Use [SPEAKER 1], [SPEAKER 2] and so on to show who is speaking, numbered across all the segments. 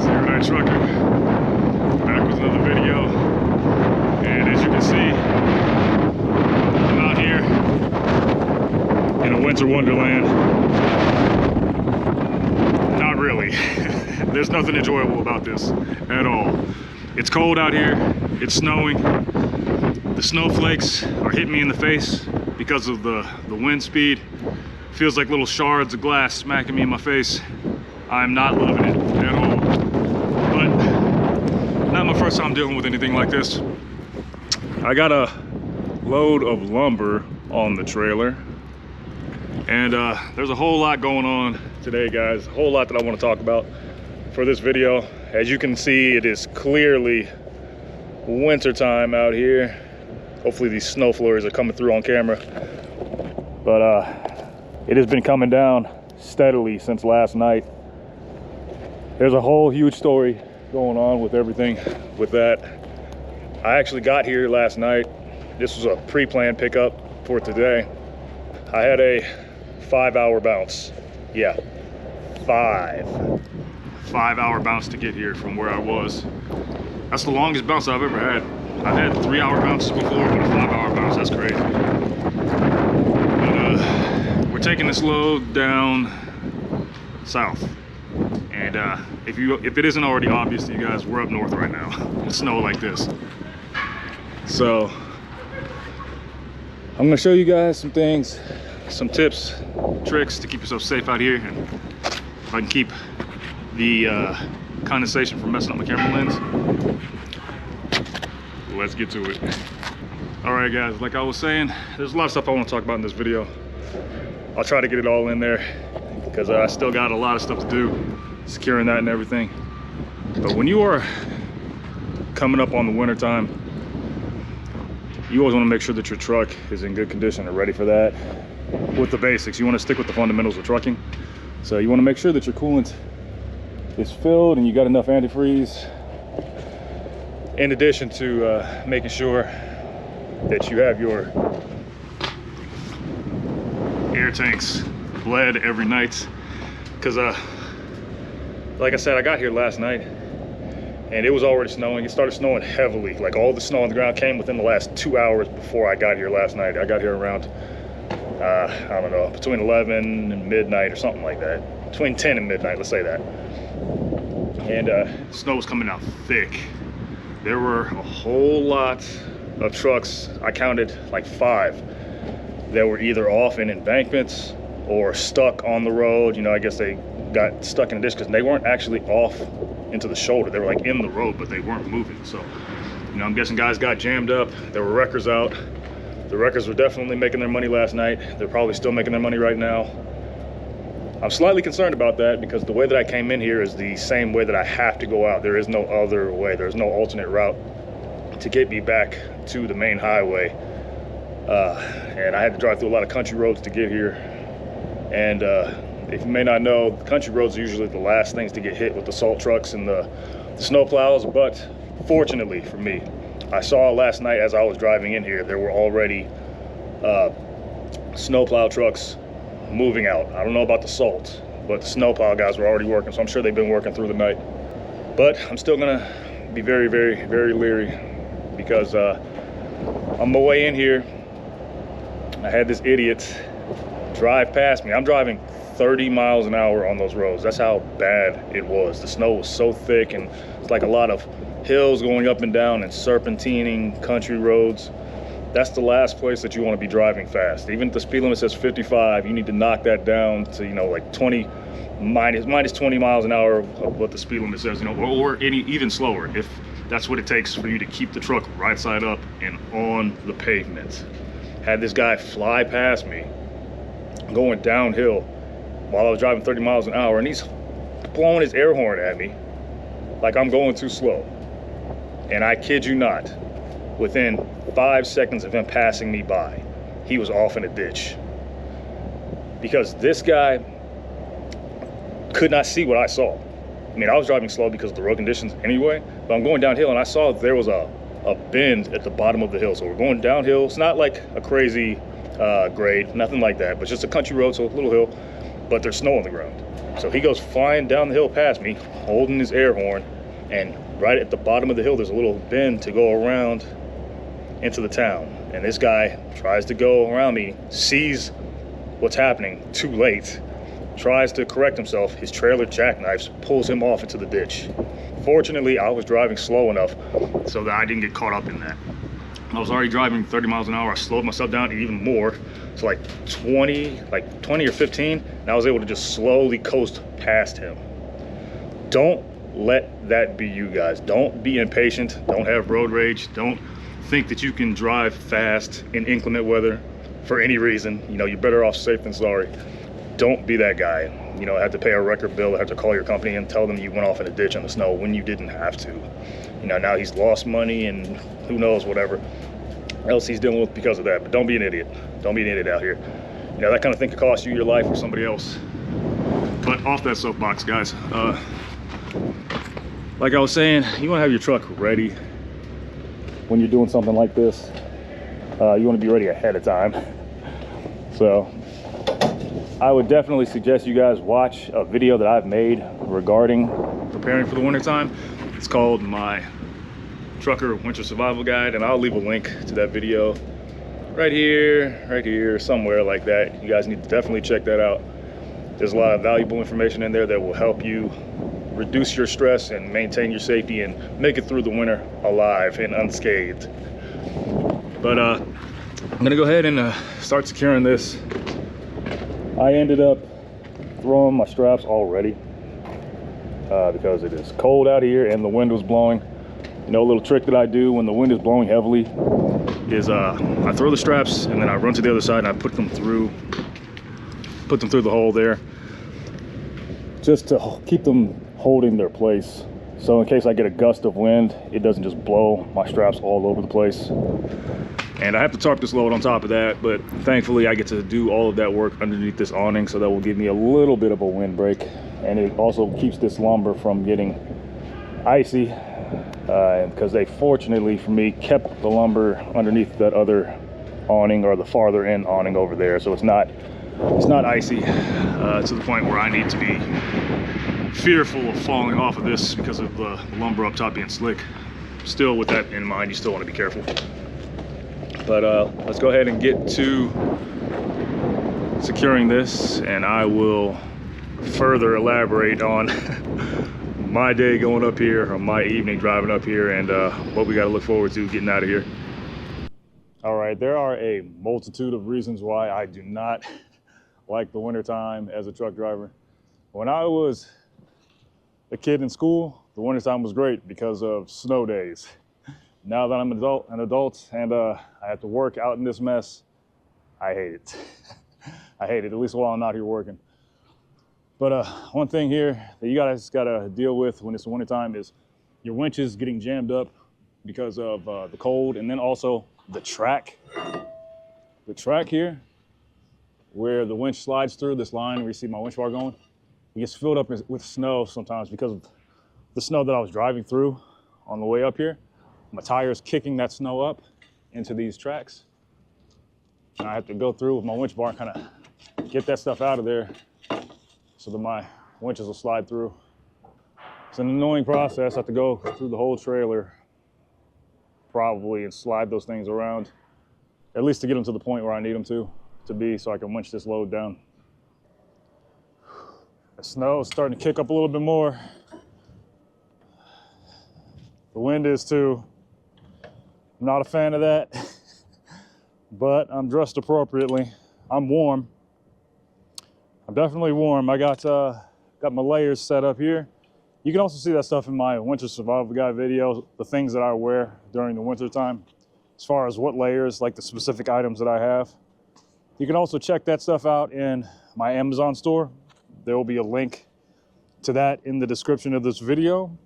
[SPEAKER 1] guys, Aerodynamic Trucker, back with another video. And as you can see, I'm out here in a winter wonderland. Not really. There's nothing enjoyable about this at all. It's cold out here, it's snowing. The snowflakes are hitting me in the face because of the wind speed. Feels like little shards of glass smacking me in my face. I'm not loving it at all. But not my first time dealing with anything like this. I got a load of lumber on the trailer. And there's a whole lot going on today, guys. A whole lot that I want to talk about for this video. As you can see, it is clearly winter time out here. Hopefully these snow flurries are coming through on camera. But it has been coming down steadily since last night. There's a whole huge story going on with everything with that. I actually got here last night. This was a pre-planned pickup for today. I had a 5-hour bounce. Yeah, 5-hour bounce to get here from where I was. That's the longest bounce I've ever had. I've had 3-hour bounces before, but a 5-hour bounce, that's crazy. But we're taking this load down south. And if it isn't already obvious to you guys, we're up north right now. It's snow like this. So I'm gonna show you guys some things, some tips, tricks to keep yourself safe out here, and if I can keep the condensation from messing up my camera lens. Let's get to it. All right, guys, like I was saying, there's a lot of stuff I want to talk about in this video. I'll try to get it all in there because I still got a lot of stuff to do, securing that and everything. But when you are coming up on the winter time, you always want to make sure that your truck is in good condition and ready for that. With the basics, you want to stick with the fundamentals of trucking. So you want to make sure that your coolant is filled and you got enough antifreeze, in addition to making sure that you have your air tanks bled every night. Because like I said, I got here last night and it was already snowing. It started snowing heavily. Like all the snow on the ground came within the last 2 hours before I got here last night. I got here around I don't know, between 11 and midnight or something like that. Between 10 and midnight, let's say that. And snow was coming out thick. There were a whole lot of trucks. I counted like 5 that were either off in embankments or stuck on the road. You know, I guess they got stuck in a ditch because they weren't actually off into the shoulder. They were like in the road, but they weren't moving. So, you know, I'm guessing guys got jammed up. There were wreckers out. The wreckers were definitely making their money last night. They're probably still making their money right now. I'm slightly concerned about that because the way that I came in here is the same way that I have to go out. There is no other way. There's no alternate route to get me back to the main highway. And I had to drive through a lot of country roads to get here. And if you may not know, country roads are usually the last things to get hit with the salt trucks and the snow plows. But fortunately for me, I saw last night as I was driving in here, there were already snowplow trucks moving out. I don't know about the salt, but the snowplow guys were already working, so I'm sure they've been working through the night. But I'm still gonna be very, very, very leery because on my way in here, I had this idiot drive past me. I'm driving 30 miles an hour on those roads. That's how bad it was. The snow was so thick, and it's like a lot of hills going up and down and serpentining country roads. That's the last place that you want to be driving fast. Even if the speed limit says 55, you need to knock that down to, you know, like 20 minus 20 miles an hour of what the speed limit says, you know, or even slower if that's what it takes for you to keep the truck right side up and on the pavement. Had this guy fly past me going downhill while I was driving 30 miles an hour, and he's blowing his air horn at me like I'm going too slow. And I kid you not, within 5 seconds of him passing me by, he was off in a ditch. Because this guy could not see what I saw. I mean, I was driving slow because of the road conditions anyway, but I'm going downhill and I saw there was a bend at the bottom of the hill. So we're going downhill. It's not like a crazy grade, nothing like that, but just a country road, so a little hill. but there's snow on the ground. So he goes flying down the hill past me, holding his air horn, and right at the bottom of the hill, there's a little bend to go around into the town. And this guy tries to go around me, sees what's happening too late, tries to correct himself. His trailer jackknifes, pulls him off into the ditch. Fortunately, I was driving slow enough so that I didn't get caught up in that. I was already driving 30 miles an hour. I slowed myself down even more to like 20 or 15, and I was able to just slowly coast past him. Don't let that be you guys. Don't be impatient. Don't have road rage. Don't think that you can drive fast in inclement weather for any reason. You know, you're better off safe than sorry. Don't be that guy. You know, have to pay a record bill, have to call your company and tell them you went off in a ditch in the snow when you didn't have to. You know, now he's lost money and who knows whatever else he's dealing with because of that. But don't be an idiot. Don't be an idiot out here. You know, that kind of thing could cost you your life or somebody else. But off that soapbox, guys. Like I was saying, you want to have your truck ready when you're doing something like this. You want to be ready ahead of time. So I would definitely suggest you guys watch a video that I've made regarding preparing for the wintertime. It's called my Trucker Winter Survival Guide, and I'll leave a link to that video right here, somewhere like that. You guys need to definitely check that out. There's a lot of valuable information in there that will help you reduce your stress and maintain your safety and make it through the winter alive and unscathed. But I'm gonna go ahead and start securing this. I ended up throwing my straps already because it is cold out here and the wind was blowing. You know, a little trick that I do when the wind is blowing heavily is I throw the straps and then I run to the other side and I put them through the hole there, just to keep them holding their place. So in case I get a gust of wind, it doesn't just blow my straps all over the place. And I have to tarp this load on top of that, but thankfully I get to do all of that work underneath this awning, so that will give me a little bit of a windbreak. And it also keeps this lumber from getting icy, because they fortunately for me kept the lumber underneath that other awning, or the farther in awning over there, so it's not icy to the point where I need to be fearful of falling off of this because of the lumber up top being slick. Still, with that in mind, you still want to be careful. But let's go ahead and get to securing this, and I will further elaborate on my day going up here, or my evening driving up here, and what we got to look forward to getting out of here. All right, there are a multitude of reasons why I do not like the wintertime as a truck driver. When I was a kid in school, the wintertime was great because of snow days. Now that I'm an adult and I have to work out in this mess, I hate it. I hate it, at least while I'm out here working. But one thing here that you guys gotta deal with when it's the wintertime is your winches getting jammed up because of the cold, and then also the track. The track here, where the winch slides through this line where you see my winch bar going, it gets filled up with snow sometimes because of the snow that I was driving through on the way up here. My tire is kicking that snow up into these tracks. And I have to go through with my winch bar and kind of get that stuff out of there so that my winches will slide through. It's an annoying process. I have to go through the whole trailer probably and slide those things around, at least to get them to the point where I need them to be, so I can winch this load down. The snow is starting to kick up a little bit more. The wind is too. I'm not a fan of that, but I'm dressed appropriately. I'm warm. I'm definitely warm. I got my layers set up here. You can also see that stuff in my winter survival guide video, the things that I wear during the winter time, as far as what layers, like the specific items that I have. You can also check that stuff out in my Amazon store. There will be a link to that in the description of this video.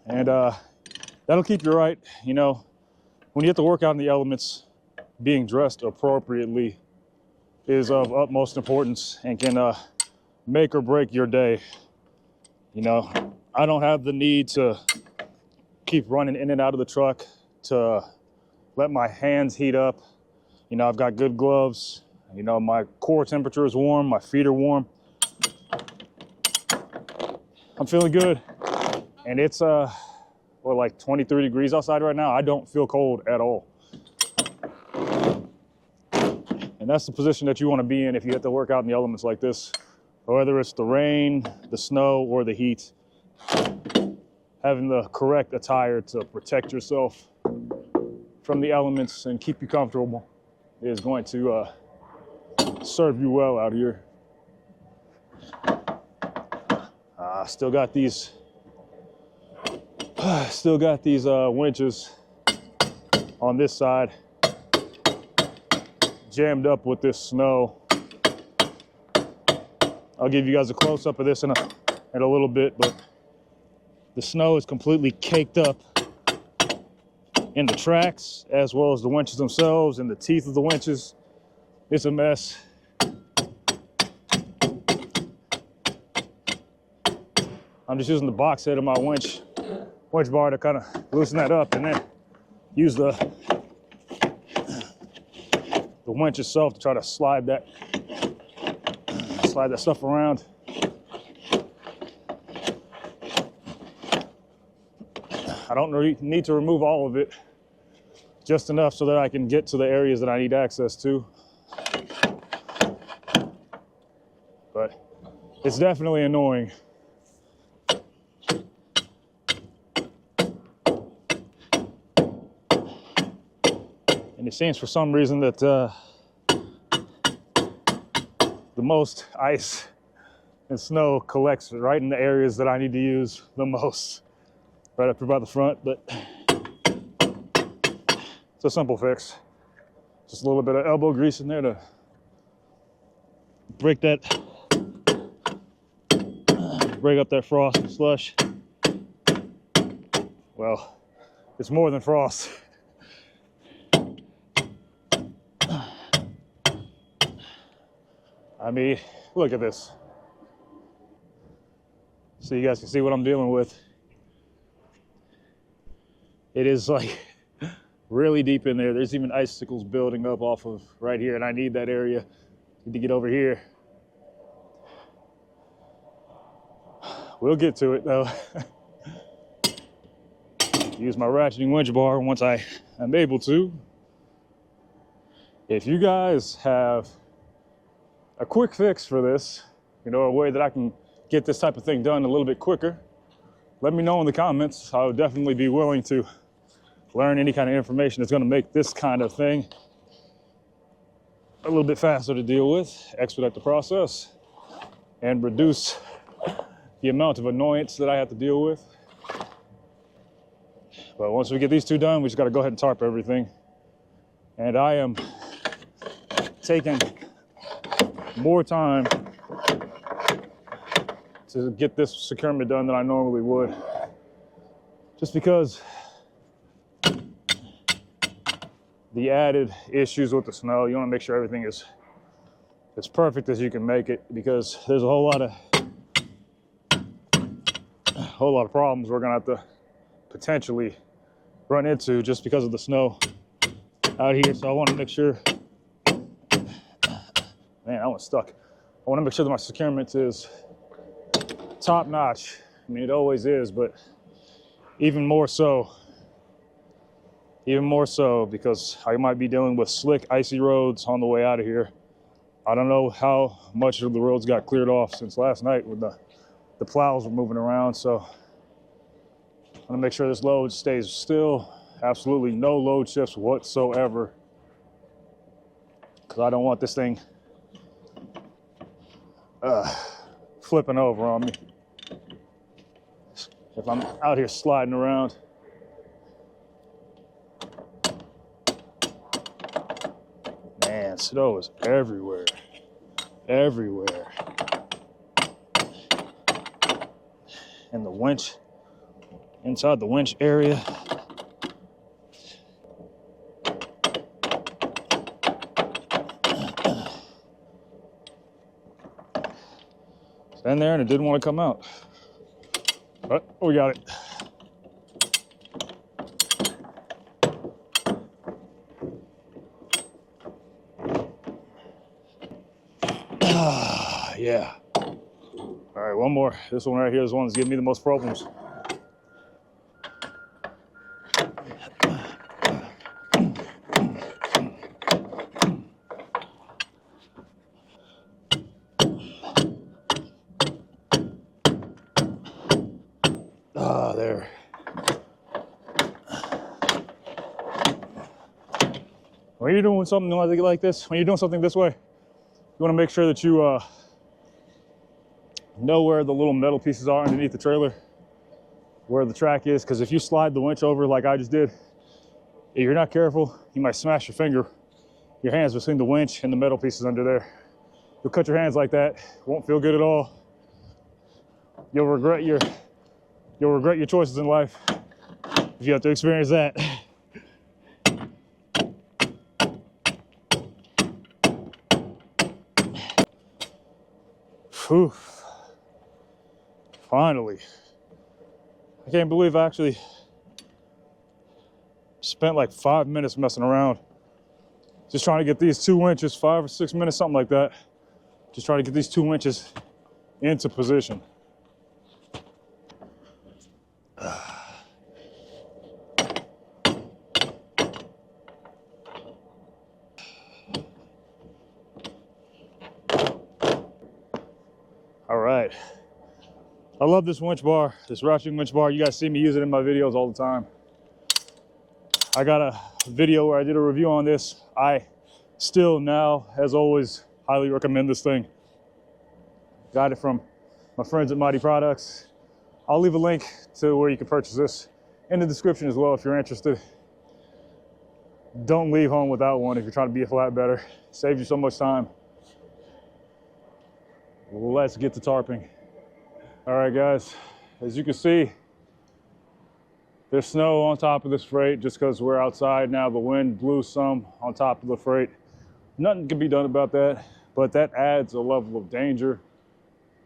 [SPEAKER 1] And that'll keep you right. You know, when you have to work out in the elements, being dressed appropriately is of utmost importance and can make or break your day. You know, I don't have the need to keep running in and out of the truck to let my hands heat up. You know, I've got good gloves. You know, my core temperature is warm, my feet are warm. I'm feeling good. And it's what, like 23 degrees outside right now. I don't feel cold at all. And that's the position that you want to be in if you have to work out in the elements like this. Whether it's the rain, the snow, or the heat. Having the correct attire to protect yourself from the elements and keep you comfortable is going to serve you well out here. Still got these winches on this side jammed up with this snow. I'll give you guys a close-up of this in a little bit, but the snow is completely caked up in the tracks, as well as the winches themselves and the teeth of the winches. It's a mess. I'm just using the box head of my winch bar to kind of loosen that up, and then use the winch itself to try to slide that stuff around. I don't need to remove all of it, just enough so that I can get to the areas that I need access to. But it's definitely annoying. And it seems for some reason that the most ice and snow collects right in the areas that I need to use the most. Right up here by the front, but it's a simple fix. Just a little bit of elbow grease in there to break up that frost and slush. Well, it's more than frost. I mean, look at this. So you guys can see what I'm dealing with. It is like really deep in there. There's even icicles building up off of right here, and I need that area. Need to get over here. We'll get to it though. Use my ratcheting winch bar once I am able to. If you guys have a quick fix for this, you know, a way that I can get this type of thing done a little bit quicker, let me know in the comments. I would definitely be willing to learn any kind of information that's going to make this kind of thing a little bit faster to deal with, expedite the process, and reduce the amount of annoyance that I have to deal with. But once we get these two done, we just got to go ahead and tarp everything. And I am taking more time to get this securement done than I normally would, just because the added issues with the snow. You want to make sure everything is as perfect as you can make it, because there's a whole lot of problems we're gonna have to potentially run into just because of the snow out here. So I want to make sure, man, I was stuck. I want to make sure that my securement is top notch. I mean, it always is, but even more so because I might be dealing with slick, icy roads on the way out of here. I don't know how much of the roads got cleared off since last night when the plows were moving around, so I'm gonna make sure this load stays still. Absolutely no load shifts whatsoever, because I don't want this thing flipping over on me if I'm out here sliding around. Man, snow is everywhere. Everywhere. And the winch, inside the winch area. It's in there and it didn't want to come out. But we got it. Yeah. All right, one One more. This one right here is the one that's giving me the most problems. Ah, there. When you're doing something like this, when you're doing something this way, you want to make sure that you know where the little metal pieces are underneath the trailer, where the track is, because if you slide the winch over like I just did, if you're not careful, you might smash your hands between the winch and the metal pieces under there. You'll cut your hands like that. Won't feel good at all. You'll regret your choices in life if you have to experience that. Whew. Finally. I can't believe I actually spent like 5 minutes messing around. Just trying to get these 2 winches, 5 or 6 minutes, something like that. Just trying to get these 2 winches into position. All right. I love this winch bar, this ratcheting winch bar. You guys see me use it in my videos all the time. I got a video where I did a review on this. I still now, as always, highly recommend this thing. Got it from my friends at Mighty Products. I'll leave a link to where you can purchase this in the description as well if you're interested. Don't leave home without one if you're trying to be a flatbedder. Saves you so much time. Let's get to tarping. All right, guys, as you can see, there's snow on top of this freight just because we're outside now. The wind blew some on top of the freight. Nothing can be done about that, but that adds a level of danger,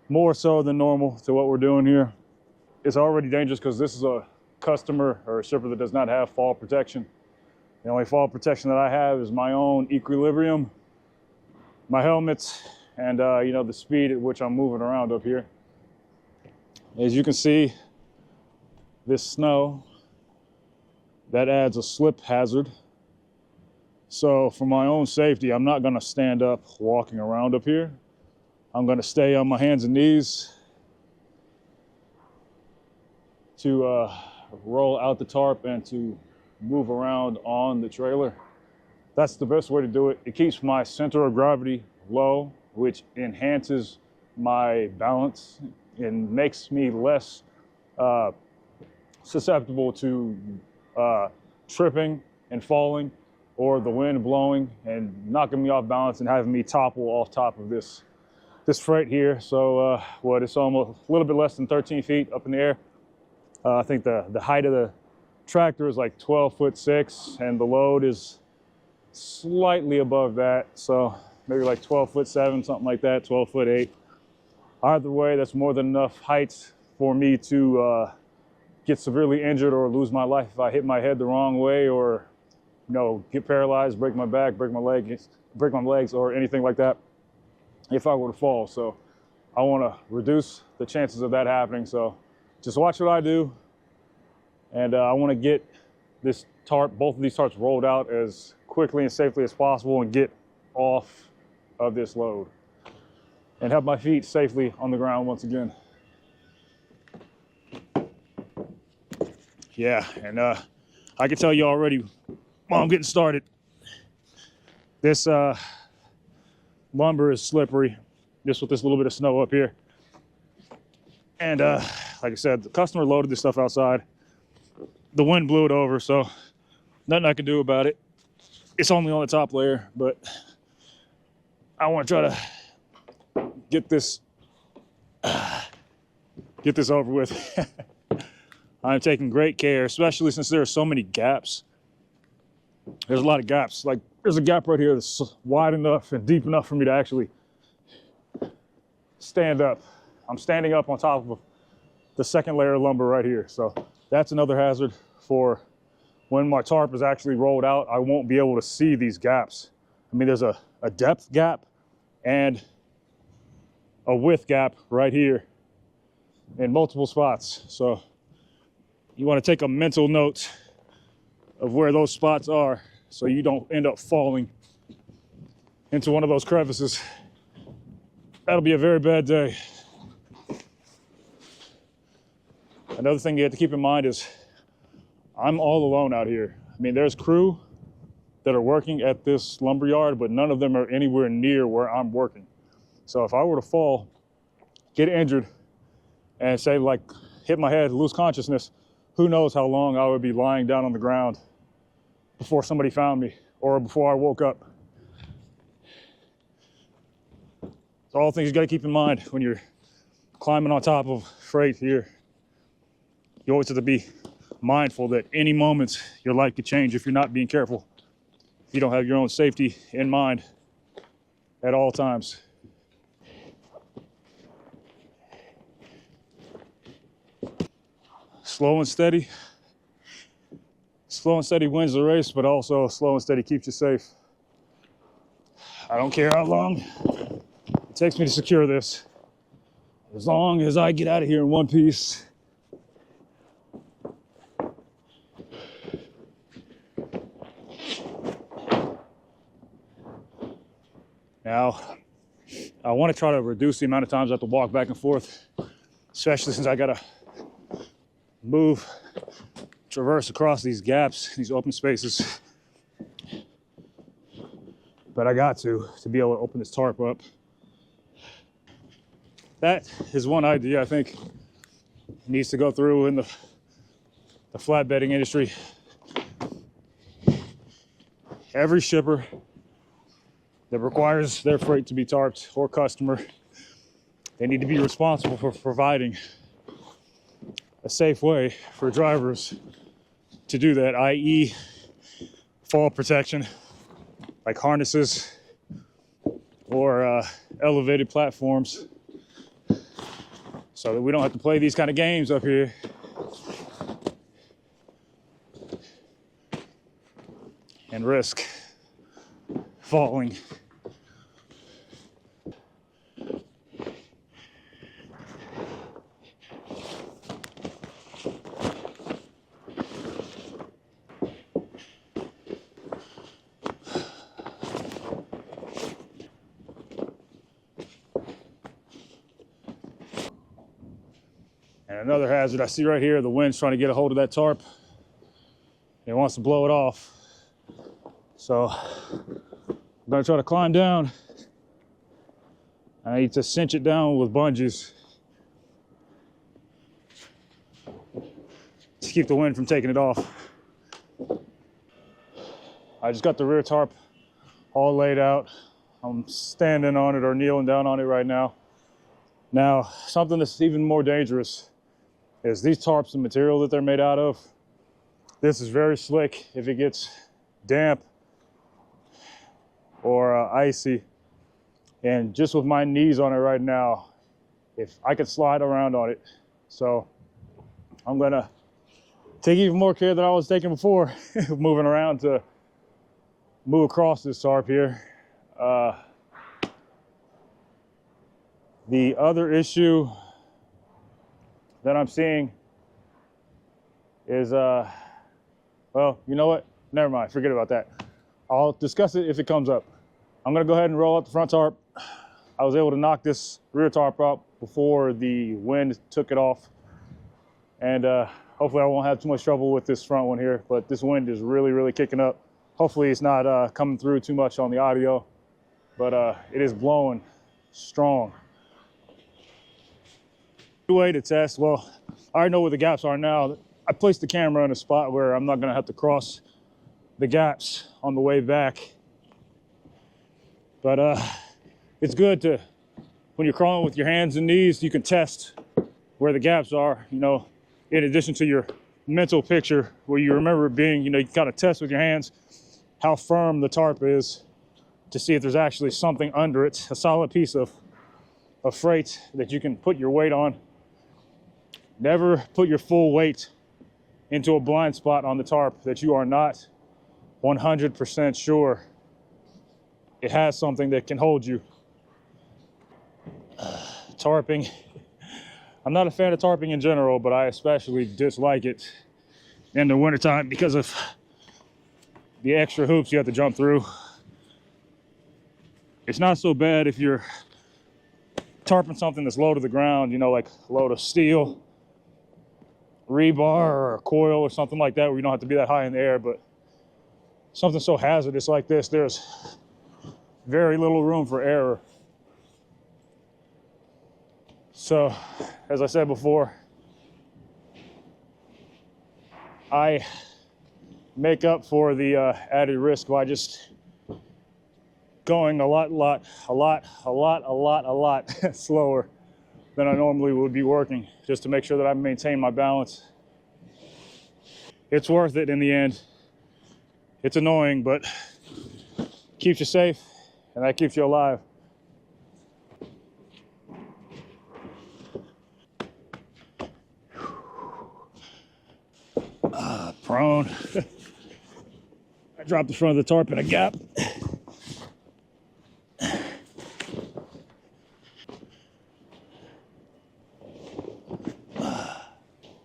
[SPEAKER 1] more so than normal, to what we're doing here. It's already dangerous because this is a customer or a shipper that does not have fall protection. The only fall protection that I have is my own equilibrium, my helmets, and you know, the speed at which I'm moving around up here. As you can see, this snow, that adds a slip hazard. So for my own safety, I'm not gonna stand up walking around up here. I'm gonna stay on my hands and knees to roll out the tarp and to move around on the trailer. That's the best way to do it. It keeps my center of gravity low, which enhances my balance and makes me less susceptible to tripping and falling, or the wind blowing and knocking me off balance and having me topple off top of this freight here. So it's almost a little bit less than 13 feet up in the air. I think the height of the tractor is like 12'6", and the load is slightly above that, so maybe like 12'7", something like that, 12'8". Either way, that's more than enough height for me to get severely injured or lose my life if I hit my head the wrong way, or get paralyzed, break my back, break my legs, or anything like that if I were to fall. So I want to reduce the chances of that happening. So just watch what I do, and I want to get this tarp, both of these tarps, rolled out as quickly and safely as possible and get off of this load and have my feet safely on the ground once again. Yeah, and I can tell you already while I'm getting started, this lumber is slippery, just with this little bit of snow up here. And like I said, the customer loaded this stuff outside. The wind blew it over, so nothing I can do about it. It's only on the top layer, but I want to try to get this over with. I'm taking great care, especially since there are so many gaps. There's a lot of gaps. Like, there's a gap right here that's wide enough and deep enough for me to actually stand up. I'm standing up on top of the second layer of lumber right here. So that's another hazard for when my tarp is actually rolled out. I won't be able to see these gaps. I mean, there's a depth gap and a width gap right here in multiple spots. So you want to take a mental note of where those spots are so you don't end up falling into one of those crevices. That'll be a very bad day. Another thing you have to keep in mind is I'm all alone out here. I mean, there's crew that are working at this lumber yard, but none of them are anywhere near where I'm working. So if I were to fall, get injured, and say like hit my head, lose consciousness, who knows how long I would be lying down on the ground before somebody found me or before I woke up. So all things you gotta keep in mind when you're climbing on top of freight here. You always have to be mindful that any moment your life could change if you're not being careful. If you don't have your own safety in mind at all times. Slow and steady. Slow and steady wins the race, but also slow and steady keeps you safe. I don't care how long it takes me to secure this. As long as I get out of here in one piece. Now, I want to try to reduce the amount of times I have to walk back and forth, especially since I gotta traverse across these gaps, these open spaces. But I got to be able to open this tarp up. That is one idea I think needs to go through in the flatbedding industry. Every shipper that requires their freight to be tarped or customer, they need to be responsible for providing a safe way for drivers to do that, i.e. fall protection, like harnesses or elevated platforms, so that we don't have to play these kind of games up here. And risk falling. And another hazard I see right here, the wind's trying to get a hold of that tarp. It wants to blow it off. So I'm gonna try to climb down. I need to cinch it down with bungees to keep the wind from taking it off. I just got the rear tarp all laid out. I'm standing on it or kneeling down on it right now. Now, something that's even more dangerous is these tarps, the material that they're made out of. This is very slick if it gets damp or icy. And just with my knees on it right now, if I could slide around on it. So I'm gonna take even more care than I was taking before, moving around to move across this tarp here. The other issue that I'm seeing is, well, you know what? Never mind, forget about that. I'll discuss it if it comes up. I'm gonna go ahead and roll out the front tarp. I was able to knock this rear tarp up before the wind took it off. And hopefully I won't have too much trouble with this front one here, but this wind is really, really kicking up. Hopefully it's not coming through too much on the audio, but it is blowing strong. Way to test, well, I already know where the gaps are now. I placed the camera in a spot where I'm not gonna have to cross the gaps on the way back. But it's good to, when you're crawling with your hands and knees, you can test where the gaps are, you know, in addition to your mental picture where you remember it being, you know, you kind of test with your hands how firm the tarp is to see if there's actually something under it, a solid piece of freight that you can put your weight on. Never put your full weight into a blind spot on the tarp that you are not 100% sure it has something that can hold you. Tarping, I'm not a fan of tarping in general, but I especially dislike it in the wintertime because of the extra hoops you have to jump through. It's not so bad if you're tarping something that's low to the ground, you know, like a load of steel, rebar, or a coil or something like that, where you don't have to be that high in the air. But something so hazardous like this, there's very little room for error. So, as I said before, I make up for the added risk by just going a lot slower than I normally would be working, just to make sure that I maintain my balance. It's worth it in the end. It's annoying, but keeps you safe, and that keeps you alive. Prone. I dropped the front of the tarp in a gap.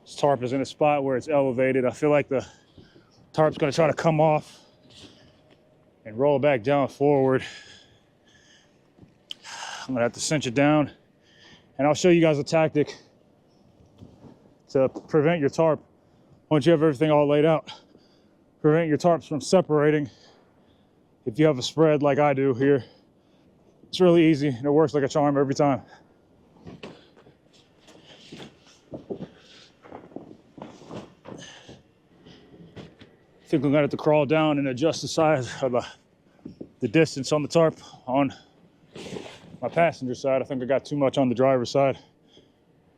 [SPEAKER 1] This tarp is in a spot where it's elevated. I feel like the tarp's gonna try to come off and roll back down forward. I'm gonna have to cinch it down, and I'll show you guys a tactic to prevent your tarp, once you have everything all laid out, prevent your tarps from separating if you have a spread like I do here. It's really easy, and it works like a charm every time. I think I'm gonna have to crawl down and adjust the size of the distance on the tarp on my passenger side. I think I got too much on the driver's side,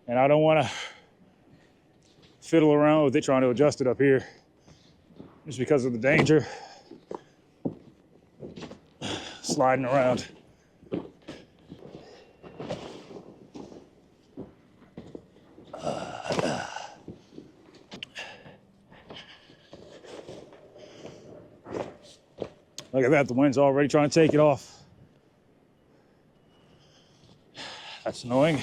[SPEAKER 1] and I don't wanna fiddle around with it trying to adjust it up here, just because of the danger sliding around. Look at that, the wind's already trying to take it off. That's annoying.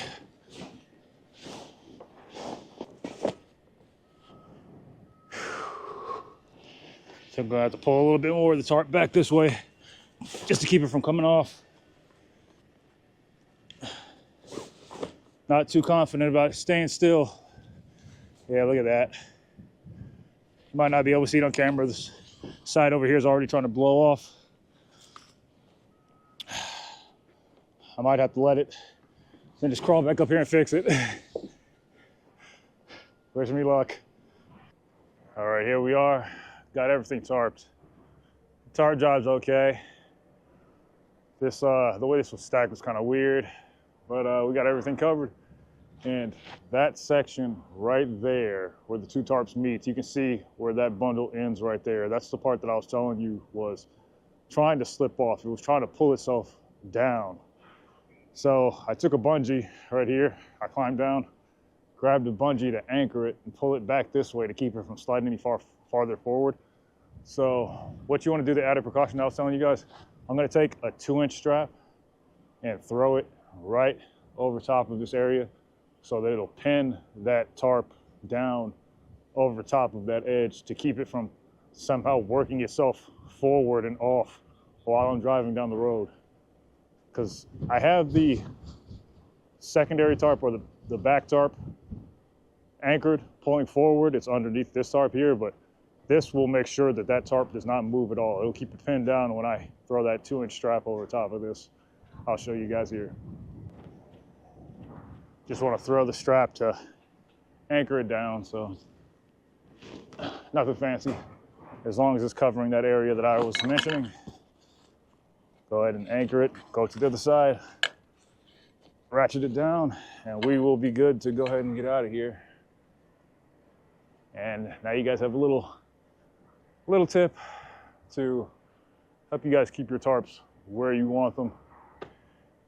[SPEAKER 1] So I'm gonna have to pull a little bit more of the tarp back this way, just to keep it from coming off. Not too confident about staying still. Yeah, look at that. You might not be able to see it on camera. This side over here is already trying to blow off. I might have to let it, then just crawl back up here and fix it. Wish me luck. All right, here we are. Got everything tarped. The tarp job's okay. This the way this was stacked was kind of weird, but we got everything covered. And that section right there where the two tarps meet, you can see where that bundle ends right there. That's the part that I was telling you was trying to slip off. It was trying to pull itself down. So I took a bungee right here. I climbed down, grabbed a bungee to anchor it and pull it back this way to keep it from sliding any farther forward. So what you want to do, the added precaution I was telling you guys, I'm going to take a 2-inch strap and throw it right over top of this area so that it'll pin that tarp down over top of that edge to keep it from somehow working itself forward and off while I'm driving down the road. Because I have the secondary tarp, or the back tarp, anchored, pulling forward. It's underneath this tarp here, but this will make sure that that tarp does not move at all. It'll keep it pinned down when I throw that 2-inch strap over top of this. I'll show you guys here. Just want to throw the strap to anchor it down, so nothing fancy. As long as it's covering that area that I was mentioning. Go ahead and anchor it, go to the other side, ratchet it down, and we will be good to go ahead and get out of here. And now you guys have a little tip to help you guys keep your tarps where you want them.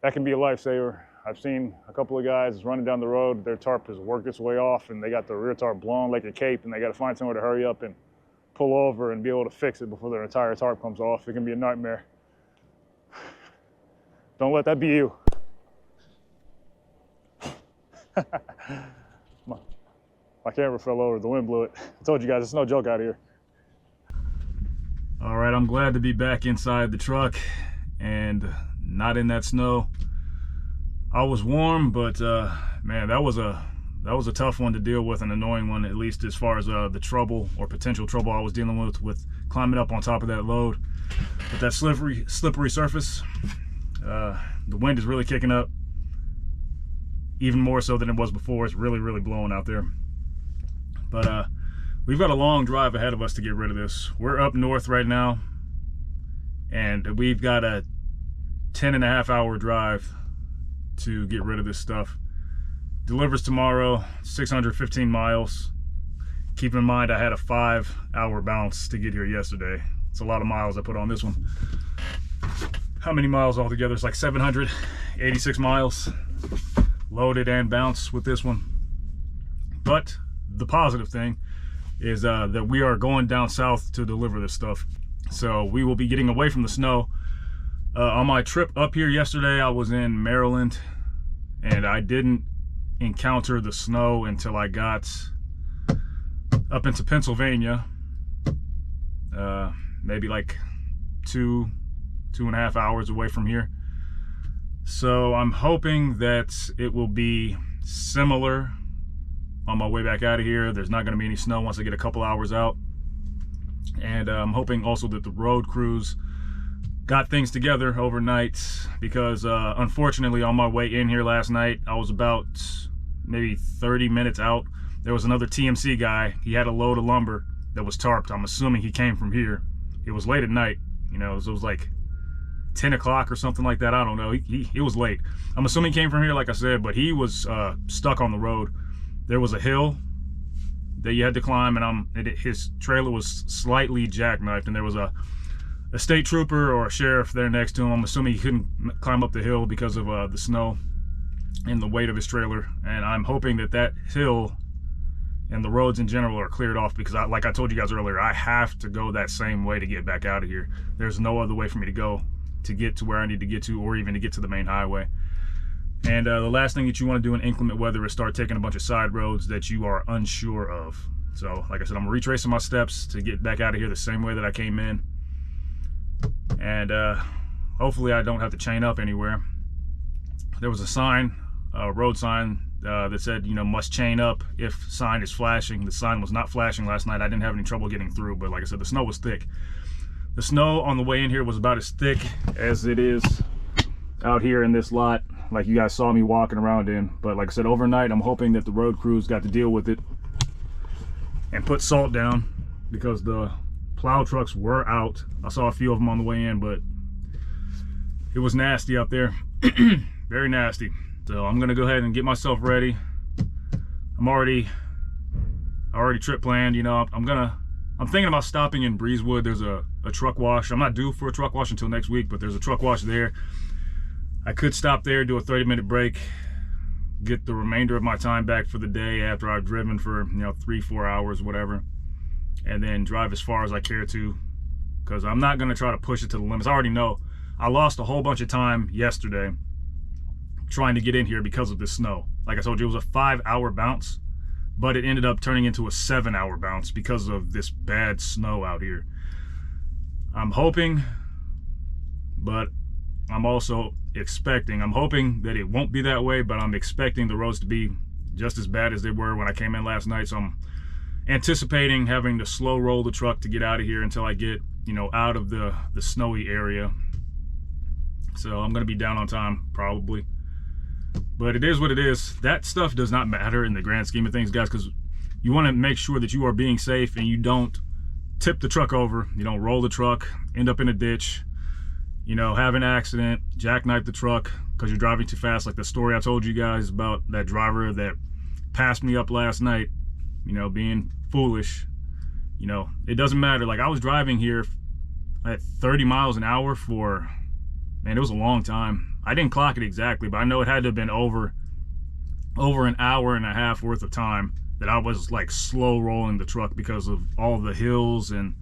[SPEAKER 1] That can be a lifesaver. I've seen a couple of guys running down the road, their tarp has worked its way off and they got the rear tarp blown like a cape, and they got to find somewhere to hurry up and pull over and be able to fix it before their entire tarp comes off. It can be a nightmare. Don't let that be you. My camera fell over, the wind blew it. I told you guys, it's no joke out here. All right, I'm glad to be back inside the truck and not in that snow. I was warm, but man, that was a tough one to deal with, an annoying one, at least as far as the trouble or potential trouble I was dealing with climbing up on top of that load. With that slippery surface, the wind is really kicking up, even more so than it was before. It's really blowing out there. But we've got a long drive ahead of us to get rid of this. We're up north right now, and we've got a 10.5-hour drive to get rid of this stuff. Delivers tomorrow, 615 miles. Keep in mind I had a 5-hour bounce to get here yesterday. It's a lot of miles I put on this one. How many miles altogether? It's like 786 miles loaded and bounce with this one. But the positive thing is that we are going down south to deliver this stuff. So we will be getting away from the snow. On my trip up here yesterday, I was in Maryland, and I didn't encounter the snow until I got up into Pennsylvania, maybe like 2.5 hours away from here. So I'm hoping that it will be similar on my way back out of here. There's not going to be any snow once I get a couple hours out. And I'm hoping also that the road crews got things together overnight, because unfortunately on my way in here last night, I was about maybe 30 minutes out. There was another TMC guy. He had a load of lumber that was tarped. I'm assuming he came from here. It was late at night, you know, so it was like 10 o'clock or something like that. I don't know. It was late. I'm assuming he came from here, like I said, but he was stuck on the road. There was a hill that you had to climb, and his trailer was slightly jackknifed, and there was a state trooper or a sheriff there next to him. I'm assuming he couldn't climb up the hill because of the snow and the weight of his trailer. And I'm hoping that hill and the roads in general are cleared off, because like I told you guys earlier, I have to go that same way to get back out of here. There's no other way for me to go to get to where I need to get to, or even to get to the main highway. And the last thing that you want to do in inclement weather is start taking a bunch of side roads that you are unsure of. So like I said, I'm retracing my steps to get back out of here the same way that I came in. And hopefully I don't have to chain up anywhere. There was a sign, a road sign that said, you know, must chain up if sign is flashing. The sign was not flashing last night. I didn't have any trouble getting through, but like I said, the snow was thick. The snow on the way in here was about as thick as it is out here in this lot, like you guys saw me walking around in. But like I said, overnight, I'm hoping that the road crews got to deal with it and put salt down, because the plow trucks were out. I saw a few of them on the way in, but it was nasty out there. Very nasty. So I'm gonna go ahead and get myself ready. I already trip planned. You know, I'm thinking about stopping in Breezewood. There's a truck wash. I'm not due for a truck wash until next week, but there's a truck wash there. I could stop there, do a 30-minute break, get the remainder of my time back for the day after I've driven for, you know, 3-4 hours, whatever, and then drive as far as I care to, because I'm not going to try to push it to the limits. I already know I lost a whole bunch of time yesterday trying to get in here because of this snow. Like I told you, it was a 5-hour bounce, but it ended up turning into a 7-hour bounce because of this bad snow out here. I'm hoping, but I'm also expecting, I'm hoping that it won't be that way, but I'm expecting the roads to be just as bad as they were when I came in last night. So I'm anticipating having to slow roll the truck to get out of here until I get, you know, out of the snowy area. So I'm going to be down on time probably, but it is what it is. That stuff does not matter in the grand scheme of things, guys, because you want to make sure that you are being safe and you don't tip the truck over, you don't roll the truck, end up in a ditch, you know, have an accident, jackknife the truck because you're driving too fast, like the story I told you guys about that driver that passed me up last night, you know, being foolish. You know, it doesn't matter. Like, I was driving here at 30 miles an hour for, man, it was a long time. I didn't clock it exactly, but I know it had to have been over an hour and a half worth of time that I was like slow rolling the truck because of all the hills and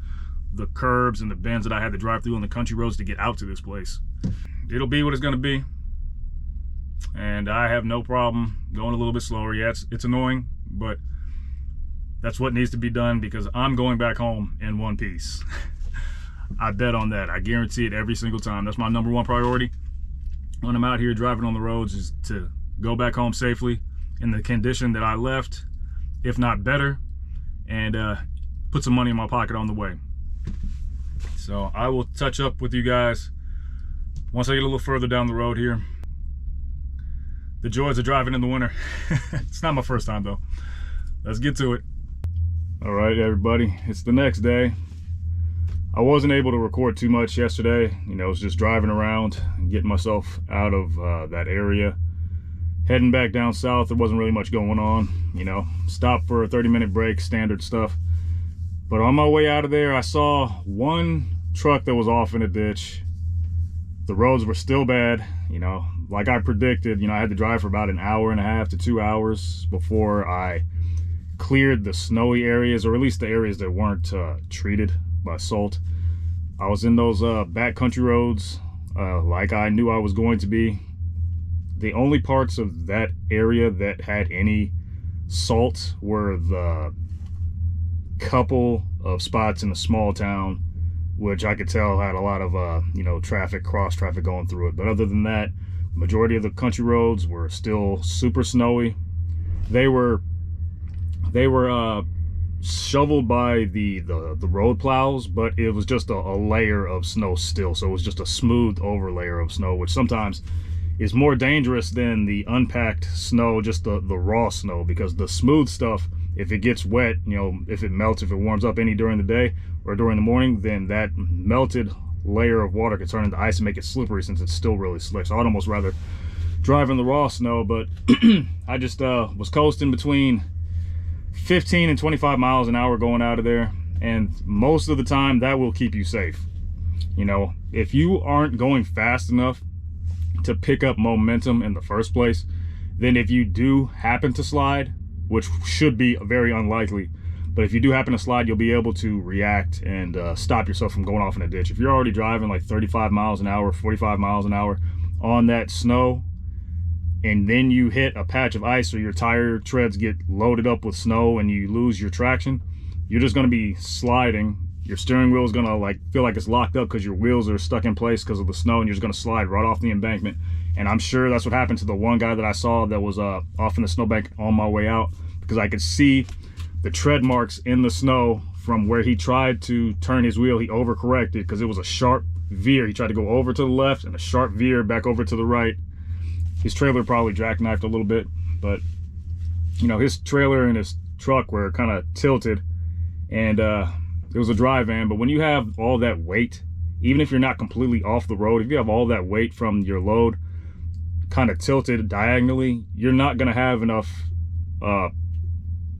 [SPEAKER 1] the curbs and the bends that I had to drive through on the country roads to get out to this place. It'll be what it's gonna be. and I have no problem going a little bit slower. Yeah, it's annoying, but that's what needs to be done because I'm going back home in one piece. I bet on that. I guarantee it every single time. That's my #1 priority when I'm out here driving on the roads, is to go back home safely in the condition that I left, if not better, and put some money in my pocket on the way. So I will touch up with you guys once I get a little further down the road here. The joys of driving in the winter. It's not my first time though. Let's get to it. All right, everybody, it's the next day. I wasn't able to record too much yesterday. You know, I was just driving around and getting myself out of that area. Heading back down south, there wasn't really much going on. You know, stopped for a 30-minute break, standard stuff. But on my way out of there, I saw one truck that was off in a ditch. The roads were still bad, you know, like I predicted. You know, I had to drive for about an hour and a half to 2 hours before I cleared the snowy areas, or at least the areas that weren't treated by salt. I was in those backcountry roads like I knew I was going to be. The only parts of that area that had any salt were the couple of spots in a small town, which I could tell had a lot of you know, traffic, cross traffic going through it. But other than that, the majority of the country roads were still super snowy. They were shoveled by the road plows, but it was just a layer of snow still. So it was just a smooth over layer of snow, which sometimes is more dangerous than the unpacked snow, just the raw snow, because the smooth stuff, if it gets wet, you know, if it melts, if it warms up any during the day or during the morning, then that melted layer of water could turn into ice and make it slippery since it's still really slick. So I'd almost rather drive in the raw snow, but I just was coasting between 15 and 25 miles an hour going out of there, and most of the time that will keep you safe. You know, if you aren't going fast enough to pick up momentum in the first place, then if you do happen to slide, which should be very unlikely, but if you do happen to slide, you'll be able to react and stop yourself from going off in a ditch. If you're already driving like 35 miles an hour, 45 miles an hour on that snow, and then you hit a patch of ice or your tire treads get loaded up with snow and you lose your traction, you're just going to be sliding. Your steering wheel is going to like feel like it's locked up because your wheels are stuck in place because of the snow, and you're just going to slide right off the embankment. And I'm sure that's what happened to the one guy that I saw that was off in the snowbank on my way out, because I could see the tread marks in the snow from where he tried to turn his wheel. He overcorrected because it was a sharp veer. He tried to go over to the left and a sharp veer back over to the right. His trailer probably jackknifed a little bit, but you know, his trailer and his truck were kind of tilted, and it was a dry van. But when you have all that weight, even if you're not completely off the road, if you have all that weight from your load kind of tilted diagonally, you're not going to have enough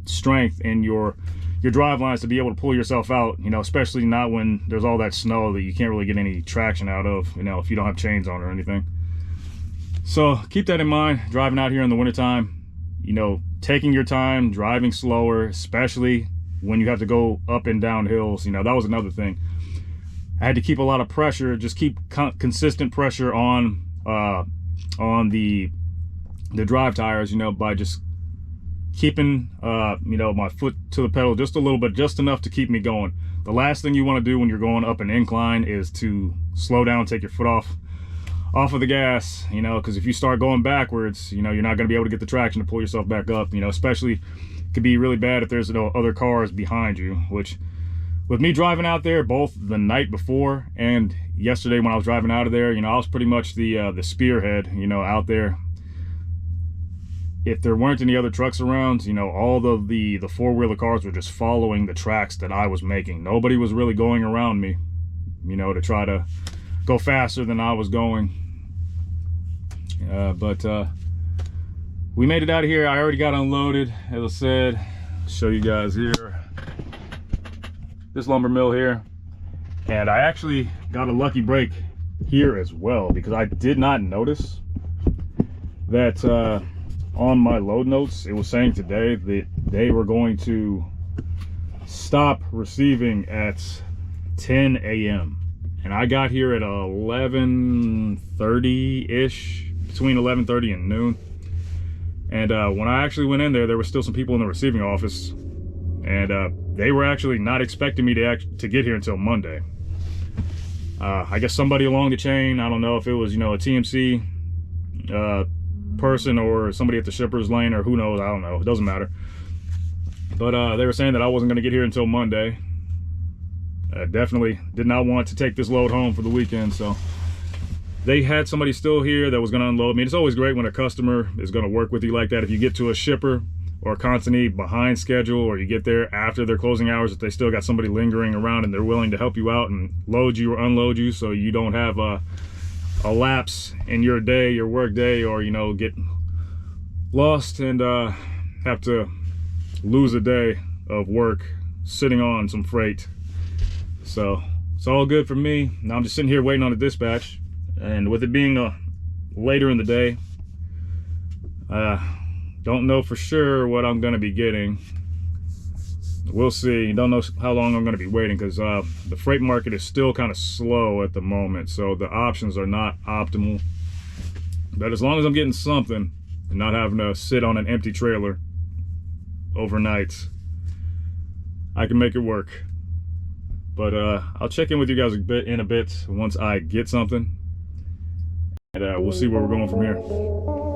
[SPEAKER 1] strength in your drive lines to be able to pull yourself out, you know, especially not when there's all that snow that you can't really get any traction out of, you know, if you don't have chains on or anything. So keep that in mind driving out here in the wintertime. You know, taking your time, driving slower, especially when you have to go up and down hills. You know, that was another thing. I had to keep a lot of pressure, just keep consistent pressure on the drive tires, you know, by just keeping you know, my foot to the pedal just a little bit, just enough to keep me going. The last thing you want to do when you're going up an incline is to slow down, take your foot off of the gas, you know, because if you start going backwards, you know, you're not going to be able to get the traction to pull yourself back up. You know, especially it could be really bad if there's, you know, other cars behind you, which with me driving out there both the night before and yesterday when I was driving out of there, you know, I was pretty much the spearhead, you know, out there. If there weren't any other trucks around, you know, all the four-wheeler cars were just following the tracks that I was making. Nobody was really going around me, you know, to try to go faster than I was going. But we made it out of here. I already got unloaded, as I said. I'll show you guys here, this lumber mill here. And I actually got a lucky break here as well, because I did not notice that on my load notes it was saying today that they were going to stop receiving at 10 a.m. and I got here at 11:30 ish, between 11:30 and noon. And when I actually went in there, there were still some people in the receiving office, and they were actually not expecting me to get here until Monday. I guess somebody along the chain, I don't know if it was, you know, a TMC person or somebody at the shipper's lane, or who knows, I don't know, it doesn't matter. But they were saying that I wasn't going to get here until Monday. Definitely did not want to take this load home for the weekend, so they had somebody still here that was going to unload me. It's always great when a customer is going to work with you like that. If you get to a shipper or a consignee behind schedule, or you get there after their closing hours, if they still got somebody lingering around and they're willing to help you out and load you or unload you, so you don't have a lapse in your day, your work day, or, you know, get lost and have to lose a day of work sitting on some freight. So it's all good for me. Now I'm just sitting here waiting on a dispatch, and with it being later in the day, don't know for sure what I'm going to be getting. We'll see. Don't know how long I'm going to be waiting, because the freight market is still kind of slow at the moment, so the options are not optimal. But as long as I'm getting something and not having to sit on an empty trailer overnight, I can make it work. But I'll check in with you guys in a bit once I get something, and we'll see where we're going from here.